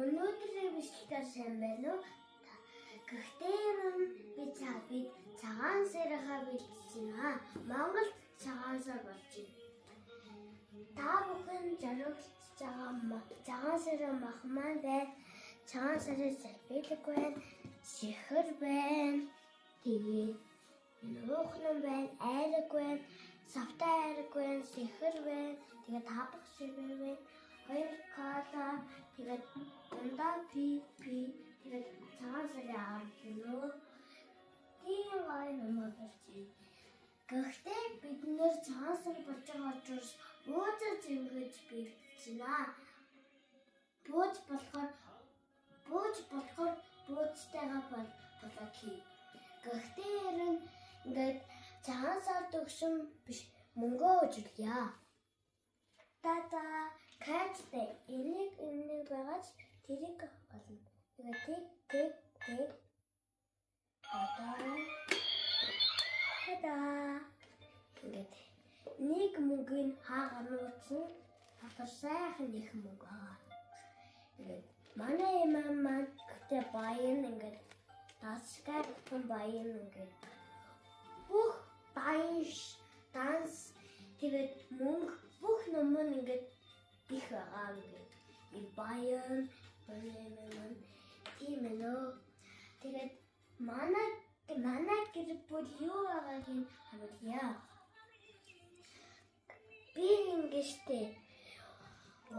Өнөөдрийн бичлэгээр сайн байна уу? Гэхдээ би цагаан сарынхаа бэлдсэн аа. Монголд цагаан сар болж байна. Та бүхэн зориулж байгаа цагаан сарын мах маань байна. Цагаан сарын сахилэг байна. Сихэр байна. Тэгээд нуухан байна, айраг байна, савтай айраг байна, сихэр байна. Тэгээд таабах сихэр байна. Хоёр кала, тэгээд ундаа тэгээд цагаан сарын ард гэнөө. Тийм гай намайг хэлчихье. Гэхдээ бид нэр цагаан сар болж байгаа учраас бууцаа зэмгэж бэлдчихнэ. Бууц болохоор бууцтайгаа болоо хий. Гэхдээ ингээд цагаан сар төгсөн биш мөнгөө өжөлье. Тата качтай энийг байгаач тэрийг болно. Тэгээд тэг Хада ингээд нэг мөнгөний хаагаар нууцсан хатар сайхан их мөнгө байгаа. Ингээд манай мама гэдэг баян ингээд тасгаар баян ингээд бүх данс тэгээд мөнгө бүх номон ингээд их байгаа ингээд и баян тийм ээ. Тэгээд манай гэр бүл юу байгааг нь хамаарья. Би ингэжтэй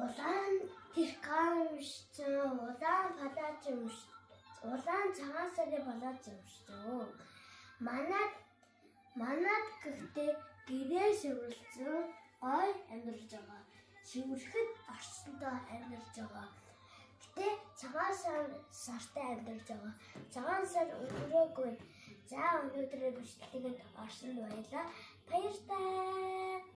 улаан тэркаамшсан улаан палач юмшсан улаан цагаан сарын палач юмшсан. Манад гэхдээ гэрээ шивэрлсэн гой амьдарч байгаа. Шиврэхэд орчсондоо амьдарч байгаа. Гэтэ цагаан сартай амьдарч байгаа. Цагаан сар өнгөрөөгүй. За өнөөдрөө бичлэгэнд орсонд баярлалаа. Баярлалаа.